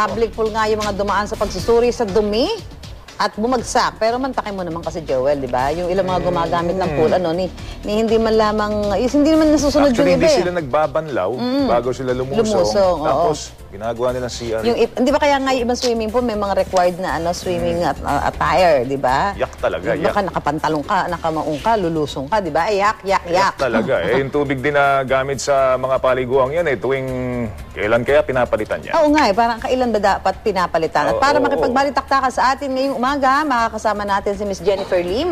public pool nga yung mga dumaan sa pagsusuri sa dumi at bumagsak. Pero mantakin mo naman kasi, Joel, di ba? Yung ilang mga gumagamit ng pool, ni hindi man lamang, hindi naman nasusunod Actually, yung iba. hindi sila nagbabanlaw bago sila lumusong. Tapos, ginagawa nila CR. Di ba kaya nga yung ibang swimming pool, may mga required na swimming attire, di ba? Yak talaga, yak. Baka nakapantalong ka, nakamaong ka, lulusong ka, di ba? Yak. Yak talaga. Yung tubig din na gamit sa mga paliguang yan, tuwing kailan kaya pinapalitan yan? Oo nga parang kailan ba dapat pinapalitan? At para makipagbalitaktakan sa atin ngayong umaga, makakasama natin si Miss Jennifer Lim,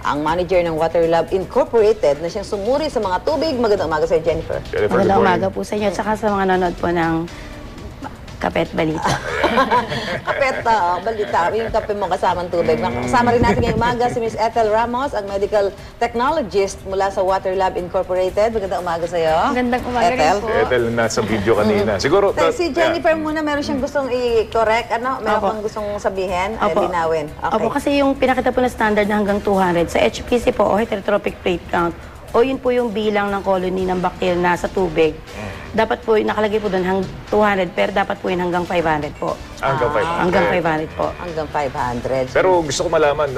ang manager ng Water Lab Incorporated na siyang sumuri sa mga tubig. Magandang umaga sa Jennifer. Magandang umaga po sa inyo at saka sa mga nanonood po ng Kapet Balita. Kapet Balita, yung kape mo kasamang tubig. Kasama rin natin ngayong umaga si Miss Ethel Ramos, ang medical technologist mula sa Water Lab Incorporated. Magandang umaga sa iyo. Magandang umaga Ethel. rin po. Ethel, nasa video kanina. Siguro, Si Jennifer muna, meron siyang gustong i-correct, meron pang gustong sabihin, linawin. Okay. Opo, kasi yung pinakita po na standard na hanggang 200, sa HPC po, o heterotrophic plate count, o yun po yung bilang ng colony ng bacteria na sa tubig. Dapat po, nakalagay po doon hanggang 200, pero dapat po yun hanggang 500 po. Hanggang 500. Hanggang 500 po. Hanggang 500. Pero gusto ko malaman,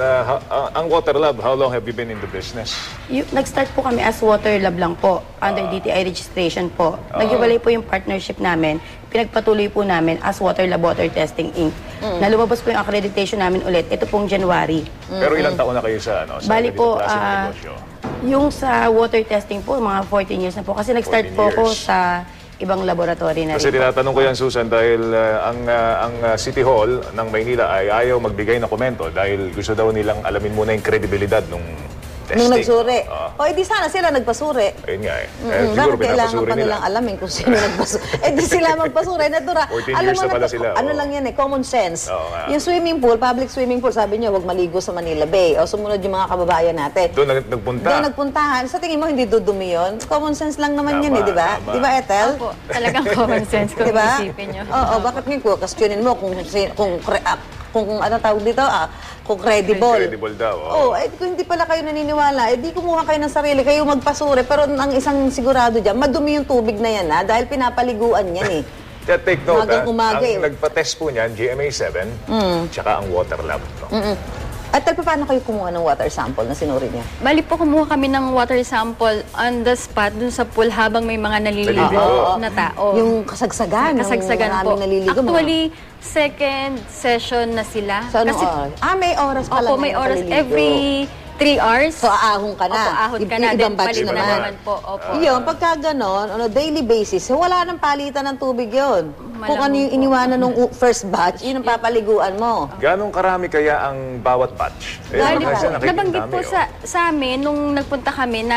ang Water Lab, how long have you been in the business? Nag-start po kami as Water Lab lang po, under DTI registration po. Naghiwalay po yung partnership namin. Pinagpatuloy po namin as Water Lab Water Testing Inc. Na lumabas po yung accreditation namin ulit. Ito pong January. Pero ilang taon na kayo sa Bali po, negosyo? yung sa water testing po, mga 14 years na po. Kasi nag-start po ako sa ibang laboratory na rin. Kasi tinatanong ko yan, Susan, dahil ang City Hall ng Maynila ay ayaw magbigay na komento dahil gusto daw nilang alamin muna yung kredibilidad nung testing. Nung nagsuri. Di sana sila nagpasuri. Ayun nga Bakit siguro kailangan pa nilang alamin kung sino nagpasuri? Di sila magpasuri. Natura, 14 years na pala sila. Ano lang yan common sense. Yung swimming pool, public swimming pool, sabi niyo, huwag maligo sa Manila Bay. O sumunod yung mga kababayan natin. Doon nagpunta. Doon nagpuntahan. Sa tingin mo, hindi dudumi yun? Common sense lang naman yan di ba? Di ba, Ethel? Opo, talagang common sense kung isipin niyo. Bakit ngayon, questionin mo kung ano tawag dito, kung credible. Credible daw. Kung hindi pala kayo naniniwala, di kumuha kayo ng sarili, kayo magpasuri. Pero ang isang sigurado dyan, madumi yung tubig na yan, dahil pinapaliguan yan Take note, umaga ang nagpa-test po niyan, GMA7, tsaka ang Water Lab. At paano kayo kumuha ng water sample na sinuri niya? Bali po, kumuha kami ng water sample on the spot dun sa pool habang may mga naliligo na tao. Yung kasagsagan po. Naliligo. Actually, second session na sila. So, oras? May oras pala. Opo, may oras. Every 3 hours. So, aahon ka na. Opo, ahon ka na. Ibang Then, batch palit na naman po. Opo. Yun, pagka ganon, daily basis, wala nang palitan ng tubig yun. Kung ano yung iniwanan nung first batch, yun ang papaliguan mo. Ganong karami kaya ang bawat batch? Nabanggit po sa amin, nung nagpunta kami,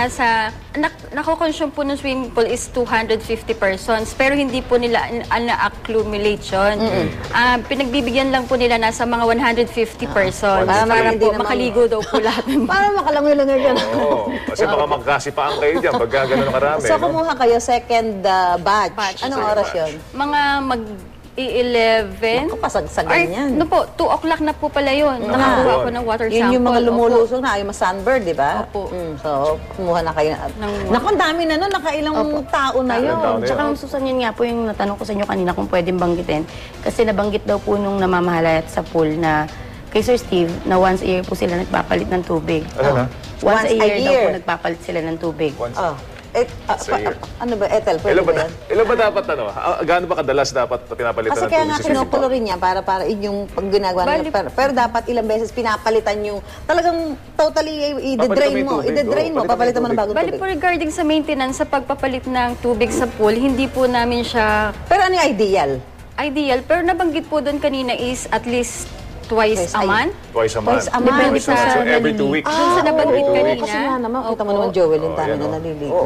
nako-consume po ng swimming pool is 250 persons, pero hindi po nila na-accumulate yun. Pinagbibigyan lang po nila nasa mga 150 persons. Para po makaligo daw po lahat. Para makalangoy-langoy ka na. Kasi baka magkasipaan kayo dyan pagka ganun karami. So, kumuha kayo second batch. Anong oras yun? Mga mag-11. Kapasagsagan yan. No po, 2 o'clock na po pala yun. Nakakuha ko ng water sample. Yun yung mga lumulusong na, yung sunbird, di ba? Opo. So, kumuha na kayo. Naku, ang dami na nun. Nakailang tao na yun. Tsaka Susan, yun nga po yung natanong ko sa inyo kanina kung pwedeng banggitin. Kasi nabanggit daw po nung namamahalayat sa pool na kay Sir Steve, na once a year po sila nagpapalit ng tubig. Once a year daw po nagpapalit sila ng tubig. Ano ba, Ethel, pwede ba yan? Ilan ba dapat, gaano ba kadalas dapat pinapalitan ng Kasi tubig? kaya nga kinukulo rin niya para yung pag ginagawa nila. Pero dapat ilang beses pinapalitan yung talagang totally i-drain mo. Papalitan mo ng bagong Bali tubig. po regarding sa maintenance, sa pagpapalit ng tubig sa pool, hindi po namin siya Pero ano yung ideal? Pero nabanggit po doon kanina is at least twice a month. Twice a month. Depende So, sa every 2 weeks. Sa nabanggit kanina. Kasi nga naman, kita mo naman, Joel, yung dami na naliligo.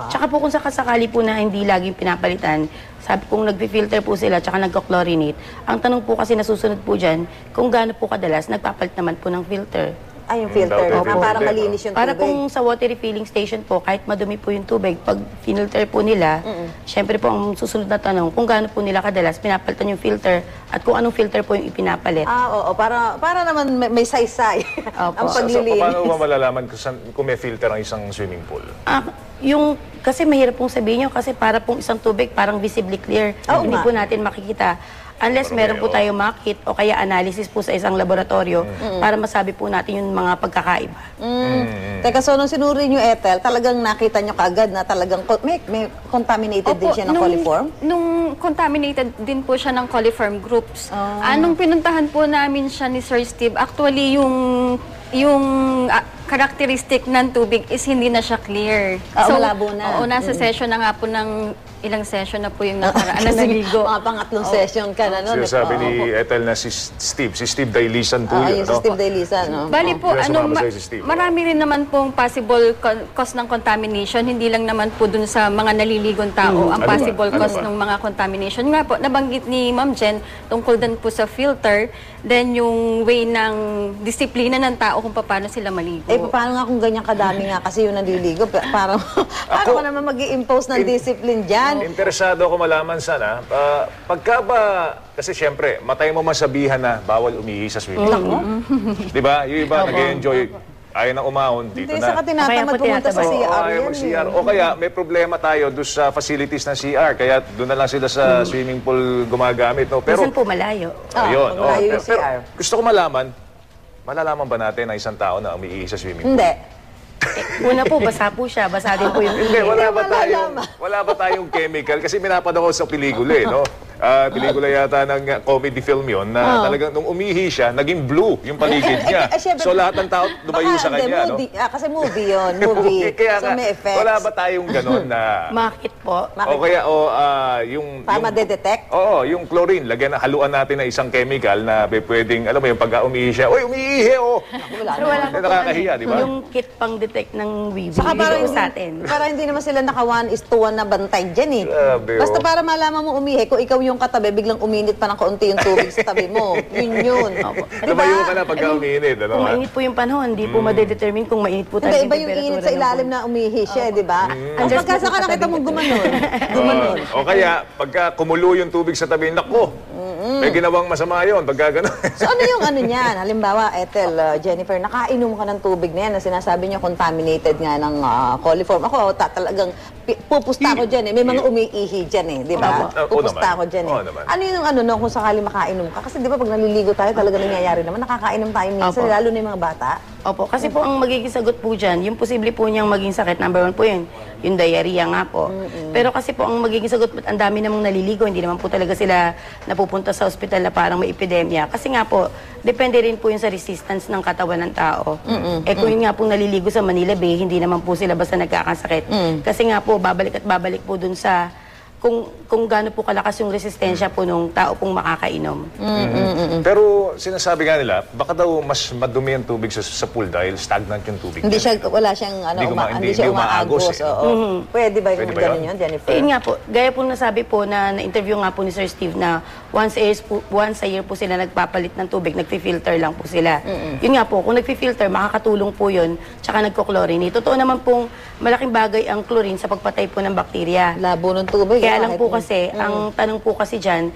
Tsaka po kung sakasakali po na hindi laging pinapalitan, sabi kung nagpi-filter po sila tsaka nagko-chlorinate, ang tanong po kasi nasusunod po dyan, kung gaano po kadalas, nagpapalit naman po ng filter. Yung filter. Para malinis yung tubig. Para pong sa water refilling station po, kahit madumi po yung tubig, pag finilter po nila, syempre po ang susunod na tanong, kung gaano po nila kadalas pinapalitan yung filter at kung anong filter po yung ipinapalit. Oo. Para naman may saysay ang paglilinis. Paano ba malalaman kung may filter ang isang swimming pool? Kasi mahirap pong sabihin nyo, kasi para pong isang tubig, parang visibly clear. Hindi po natin makikita. Unless meron po tayong makit o kaya analysis po sa isang laboratorio para masabi po natin yung mga pagkakaiba. Teka, so nung sinuri nyo, Ethel, talagang nakita nyo kaagad na talagang may contaminated din siya ng coliform? Nung contaminated din po siya ng coliform groups. Nung pinuntahan po namin siya ni Sir Steve, actually yung characteristic ng tubig is hindi na siya clear. Malabo na. Oo, nasa session na nga po ng ilang session na po yung nakaraan na naligo. Mga pangatlong session ka na, no? Sinasabi ni Ethel na si Steve Dailisan po yun, Yung si Steve Dailisan, no? Bali po, Kaya sumama sa'yo si Steve. marami rin naman pong possible cause ng contamination. Hindi lang naman po dun sa mga naliligong tao ang Ano ba? possible Ano cause ba? ng mga contamination. Nga po, nabanggit ni Ma'am Jen tungkol din po sa filter, then yung way ng disiplina ng tao kung paano sila maligo. Paano nga kung ganyan kadami nga kasi yung naliligo? Paano ka naman mag-i-impose ng discipline dyan? Interesado ako malaman sana, pagka ba, kasi syempre, matay mo masabihan na bawal umihi sa swimming pool. Di ba? Yung iba nag-enjoy, ayaw na umahon, dito Hindi, na. saka tinatamad pumunta sa Oo, CR. ayaw mag-CR. O kaya, may problema tayo doon sa facilities ng CR, kaya doon na lang sila sa swimming pool gumagamit. No? Pero, Minsan po malayo. ayun. malayo yung pero CR. gusto ko malalaman ba natin na isang tao na umiihi sa swimming pool? Hindi. Una po, basa po siya. Basa din po yung Hindi, ihi. wala ba tayong chemical? Kasi minapanood ako sa pelikula no? Pelikula yata ng comedy film yon na talagang nung umihi siya, naging blue yung paligid niya. Syempre, So lahat ng tao lumayo sa kanya, no? Kasi movie yun, movie. Kaya So may effects. wala ba tayong ganun na... Makit po. o kaya, yung... Para madedetect? Oo, yung chlorine. Haluan natin ng isang chemical na pwedeng, alam mo yung pagka umihi siya, uy, umiihi, oh! Pero wala po Nakakahiya, di ba? yung kit pang detect ng weaving. Saka Dito parang, po sa atin. para hindi naman sila naka 1:1 na bantay dyan eh. Grabe, Basta oh. para malaman mo umihi, kung ikaw yung katabi, biglang uminit pa ng kaunti yung tubig sa tabi mo. Yun. Lumayo ka na pagka umiinit, ano? Kung mainit po yung panahon, hindi po madedetermine kung mainit po talaga Hindi, iba yung temperatura init sa ng ilalim pool. na umihi siya, di ba? Ang Andyan pagkasaka po sa nakita tabi mong nito. gumanon. O kaya, pagka kumulo yung tubig sa tabi, nako, may ginawang masama yun, pagka gano'n. So ano yung ano niyan? Halimbawa, Ethel, Jennifer, nakainom ka ng tubig na yan na sinasabi niyo contaminated nga ng coliform. Ako, talagang pupusta ako dyan eh. May mga umiihi dyan eh, di ba? Oo Pupusta naman. ako dyan eh. Oo naman. Ano yung ano no, kung sakali makainom ka? Kasi di ba pag naliligo tayo, talaga nangyayari naman. Nakakainom tayo minsan, Opo. lalo na yung mga bata. Opo, kasi po ang magiging sagot po dyan, yung posible po niyang maging sakit, number 1 po yun, yung diarrhea nga po. Pero kasi po ang magiging sagot, ang dami namang naliligo, hindi naman po talaga sila napupunta sa ospital na parang may epidemya. Kasi nga po, depende rin po yun sa resistance ng katawan ng tao. Kung yun nga po naliligo sa Manila Bay, hindi naman po sila basta nagkakasakit. Kasi nga po, babalik at babalik po dun sa kung gaano po kalakas yung resistensya po nung tao pong makakainom. Pero sinasabi nga nila, baka daw mas madumi ang tubig sa pool dahil stagnant yung tubig. Hindi niya. siya, wala siyang, ano, Hindi hindi siya umaagos, umaagos. eh. Oo. Pwede ba yung Pwede ba ganun yun? yun, Jennifer? Yun nga po, gaya po nasabi po na na-interview nga po ni Sir Steve na once a year po sila nagpapalit ng tubig, nagfi-filter lang po sila. Yun nga po, kung nagfi-filter, makakatulong po yun, tsaka nagko-chlorinate. Totoo naman pong malaking bagay ang chlorine sa pagpatay po ng bakterya. Labo ng tubig. Kaya lang kahit- po kasi, ang tanong po kasi dyan,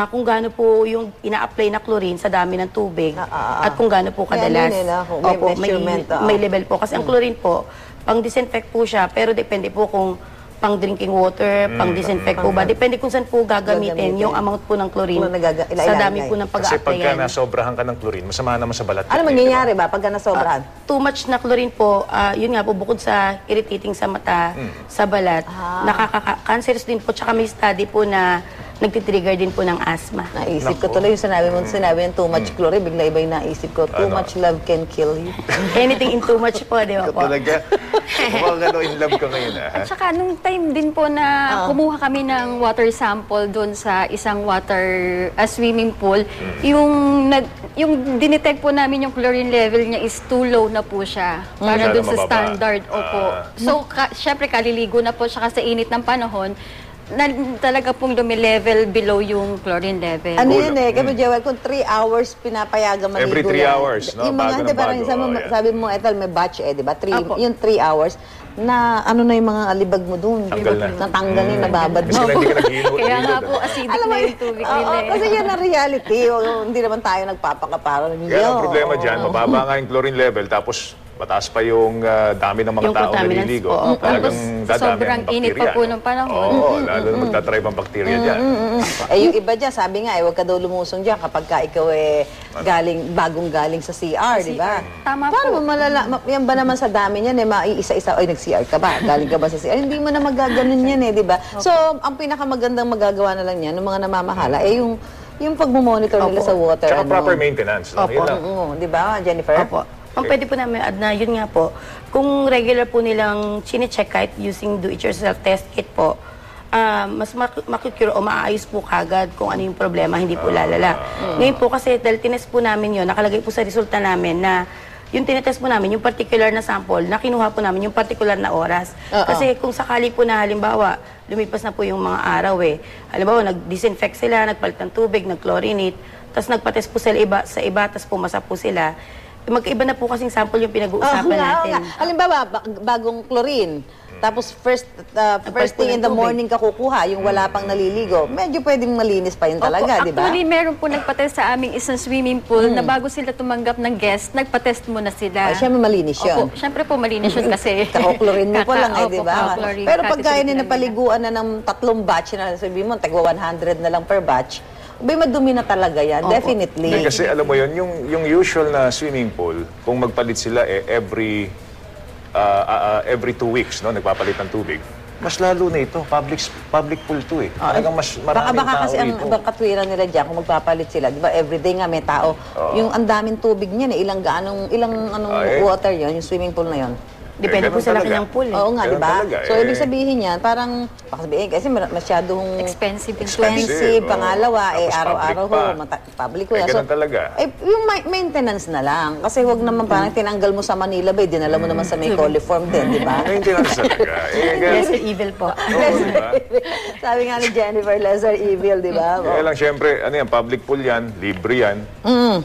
kung gaano po yung ina-apply na chlorine sa dami ng tubig at kung gaano po Kaya kadalas. yun nila, kung may measurement, may level po. Kasi ang chlorine po, pang-disinfect po siya, pero depende po kung pang drinking water, pang disinfect po ba. Depende kung saan po gagamitin yung amount po ng chlorine Kung sa dami po ng Kasi pagka pag-a-applyan. nasobrahan ka ng chlorine, masama naman sa balat. Ano yun, mangyayari ba pagka nasobrahan? Too much na chlorine po, yun nga po, bukod sa irritating sa mata, sa balat, nakaka-cancerous din po, tsaka may study po na nagtitrigger din po ng asthma. Naisip ko tuloy yung sinabi mo too much chlorine, bigla iba yung naisip ko, too much love can kill you. Anything in too much po, di ba po? Talaga. Mukhang ano, in love ka ngayon, ah. At saka, nung time din po na kumuha kami ng water sample doon sa isang swimming pool, yung dinetect po namin yung chlorine level niya is too low na po siya. Para Masyado doon sa mababa. standard. Opo. So, syempre, kaliligo na po siya sa init ng panahon, na talaga pong level below yung chlorine level. Ano yun eh, kaya Joel, kung 3 hours pinapayagan maligo Every 3 yan. hours, no? Yung mga, Bago di ng ba, bago, yeah. sabi mo, Ethel, may batch eh, di ba? Apo. Yung 3 hours, na ano na yung mga alibag mo dun. Tanggal na. Natanggal na, nababad Kasi mo. hindi ka naghihilot. Kaya nga po, acidic na yung tubig nila. Oo, kasi yan ang reality. Hindi naman tayo nagpapakaparo. Kaya ang problema dyan, mababa nga yung chlorine level, tapos mataas pa yung dami ng mga Yung tao contaminants, naliligo. oo. Talagang dadami Sobrang ang init pa bakterya, po no? ng panahon. Oo, lalo na magtatribe ang bakterya dyan. Eh, yung iba dyan, sabi nga, huwag ka daw lumusong dyan kapag ka ikaw bagong galing sa CR, di ba? Tama Paano po. mo yan ba naman sa dami niyan, maiisa-isa, ay, nag-CR ka ba? Galing ka ba sa CR? Hindi mo na magaganon yan, di ba? So, ang pinakamagandang magagawa na lang yan, ng mga namamahala, yung pagmumonitor nila sa water. Tsaka proper maintenance. No? Opo. Yun lang. Di ba, Jennifer? Opo. Ang pwede po namin add na yun nga po, kung regular po nilang chine-check kahit using do-it-yourself test kit po, mas makikure o maayos po kagad kung ano yung problema, hindi po lalala. Ngayon po kasi dahil tinest po namin yun, nakalagay po sa resulta namin na yung tinetest po namin, yung particular na sample, na kinuha po namin yung particular na oras. Kasi kung sakali po na halimbawa, lumipas na po yung mga araw halimbawa, nag-disinfect sila, nagpalit ng tubig, nag-chlorinate, tapos nagpa-test po sila sa iba, tapos pumasa po sila. Magkaiba na po kasing sample yung pinag-uusapan natin. Halimbawa, bagong chlorine. Tapos first thing in the morning ka kukuha, yung wala pang naliligo, medyo pwedeng malinis pa yun talaga, di ba? Actually, meron po nagpa-test sa aming isang swimming pool na bago sila tumanggap ng guest, nagpa-test muna sila. Siyempre malinis yun. Opo, syempre po malinis yun kasi... Kakoklorin mo pa lang di ba? Kakochlorine, Pero pag kaya kakisulit na lang napaliguan na ng 3 batch na sabihin mo, tagwa 100 na lang per batch, madumi na talaga yan, definitely. Hindi, kasi alam mo yun, yung usual na swimming pool, kung magpalit sila every 2 weeks, no, nagpapalit ng tubig, mas lalo na ito. Public pool to eh. Talagang mas maraming Baka tao kasi ang rito. ibang katwiran nila dyan, kung magpapalit sila, di ba, everyday nga may tao. Yung ang daming tubig niyan, ilang water yon, yung swimming pool na yon. Depende po ganun sa laki talaga. ng pool. Oo nga, di Ganun ba? talaga, So, ibig sabihin yan, parang, baka sabihin, kasi masyadong Expensive yung expensive. oo. Pangalawa, Tapos araw-araw public pa. public ko yan. Ganun talaga. Yung maintenance na lang. Kasi huwag naman parang tinanggal mo sa Manila Bay, dinala mo naman sa may coliform din, di ba? Maintenance talaga. Lesser evil po. Oo, di ba? Sabi nga ni Jennifer, lesser evil, di ba? Kaya lang, syempre, public pool yan, libre yan.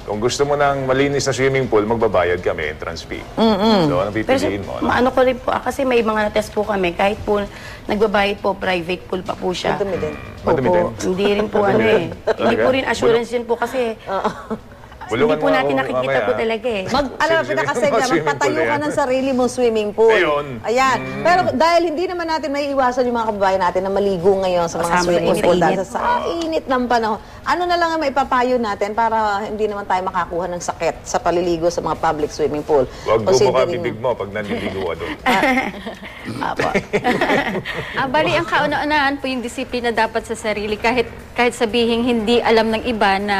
Kung gusto mo ng malinis na swimming pool, magbabayad ka, may entrance fee. So, ano Pero pipiliin mo? maano ko rin po, kasi may mga na-test po kami, kahit po nagbabayad po, private pool pa po siya. Madumi din. Madumi Opo, din. hindi rin po hindi Talaga? po rin assurance yun po kasi Bulungan hindi po mo natin ako nakikita mamaya. po talaga Alam mo, pinakasave na, Swimming magpatayo pool ka yan. ng sarili mong swimming pool. Ayun. Ayan. Pero dahil hindi naman natin may iwasan yung mga kababayan natin na maligo ngayon sa mga Kasama swimming sa pool init. dahil sa init ng panahon. Ano na lang ang maipapayo natin para hindi naman tayo makakuha ng sakit sa paliligo sa mga public swimming pool? Huwag bubuka Considering- bibig mo pag naliligo ka doon. Apo. Bali, ang kauna-unahan po yung disiplina dapat sa sarili. Kahit sabihin hindi alam ng iba na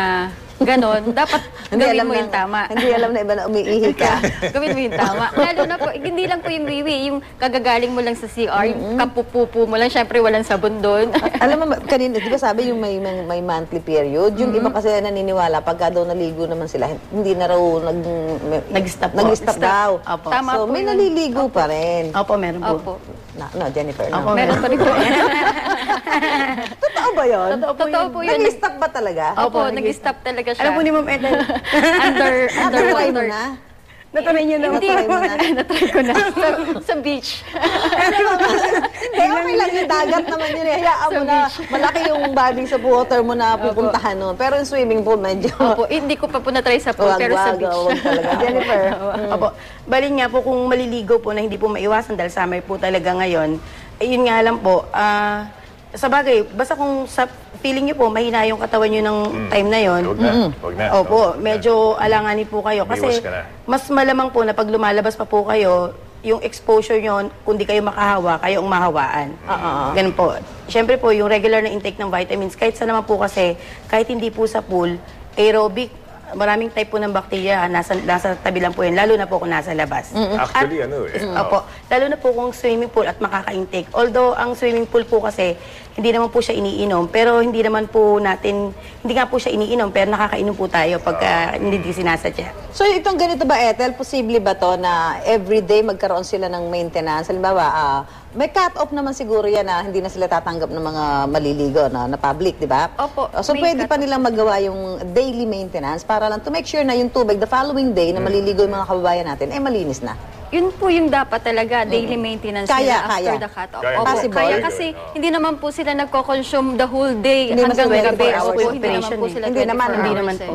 ganon, dapat gawin mo yung tama. Hindi alam na iba na umiihi ka. Gawin mo yung tama. Lalo na po, hindi lang po yung wiwi, yung kagagaling mo lang sa CR, yung kapupupu mo lang, syempre walang sabon doon. Alam mo, kanina, di ba sabi yung may monthly period, yung iba kasi naniniwala, pagka daw naligo naman sila, hindi na raw Nag-stop po. nag-stop daw. Opo. Tama So, po may yun. naliligo pa rin. Opo, meron po. Opo. No, Jennifer, Opo, no. Meron pa rin po. Totoo ba yun? Totoo po yun. Nag-stop ba talaga? Opo, Opo, nag-stop talaga siya. Alam po ni Ma'am Ethel, Natry mo underwater. na? natry niyo na. Natry mo na? Natry ko na. Sa beach. Hindi, okay lang yung dagat naman yun. Hayaan mo na, malaki yung body sa water mo na pupuntahan nun. Pero yung swimming pool, medyo... Opo, hindi ko pa po na-try sa pool, pero sa beach. Wag talaga. Jennifer. Opo. Bali nga po kung maliligo po na hindi po maiwasan dahil summer po talaga ngayon, ayun nga lang po, sa bagay, basta kung sa feeling niyo po, mahina yung katawan niyo ng time na yon. Huwag na. Huwag na. Opo, Huwag na. medyo alanganin po kayo. Kasi Umiwas ka na. mas malamang po na pag lumalabas pa po kayo, yung exposure nyo, kung di kayo makahawa, kayo ang mahawaan. Ganun po. Siyempre po, yung regular na intake ng vitamins, kahit sa naman po kasi, kahit hindi po sa pool, aerobic, maraming type po ng bacteria, nasa tabi lang po yan, lalo na po kung nasa labas. Actually, Opo, lalo na po kung swimming pool at makaka-intake. Although, ang swimming pool po kasi, hindi naman po siya iniinom, pero hindi naman po natin, hindi nga po siya iniinom, pero nakakainom po tayo pagka hindi sinasadya. So itong ganito ba, Ethel, posible ba to na everyday magkaroon sila ng maintenance? Halimbawa, may cut-off naman siguro yan na hindi na sila tatanggap ng mga maliligo na public, di ba? Opo, So may pwede pa nilang magawa yung daily maintenance para lang to make sure na yung tubig the following day na maliligo yung mga kababayan natin, malinis na. Yun po yung dapat talaga, daily maintenance Kaya, nila after kaya. the cut-off. Kaya, Opo, possible. kaya kasi hindi naman po sila nagko-consume the whole day Hindi hanggang naman gabi. 24 hours Opo, hindi naman operation po eh. sila Hindi naman, 24 hindi hours naman eh. po.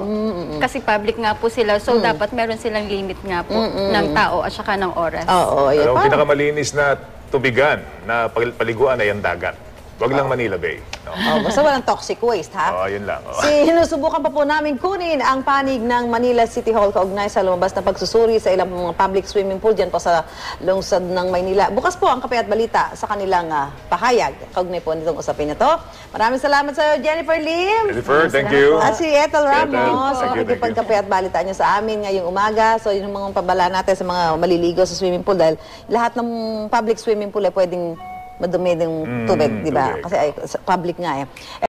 Kasi public nga po sila, so dapat meron silang limit nga po ng tao at saka ng oras. Oo, Alam yun. mo, pinakamalinis na tubigan na paliguan ay ang dagat. Wag lang Manila Bay. No? Basta walang toxic waste, ha? Oo, yun lang. Oo. Sinusubukan pa po namin kunin ang panig ng Manila City Hall kaugnay sa lumabas na pagsusuri sa ilang mga public swimming pool dyan po sa lungsod ng Maynila. Bukas po ang Kape at Balita sa kanilang pahayag kaugnay po nitong usapin na to. Maraming salamat sa Jennifer Lim. Jennifer, thank you. At si Ethel Ramos, Thank you, thank you. pagkape at balita niyo sa amin ngayong umaga. So yun yung mga pabala natin sa mga maliligo sa swimming pool dahil lahat ng public swimming pool ay pwedeng madumi ng tubig, di ba? tubig. Kasi ay, public nga eh.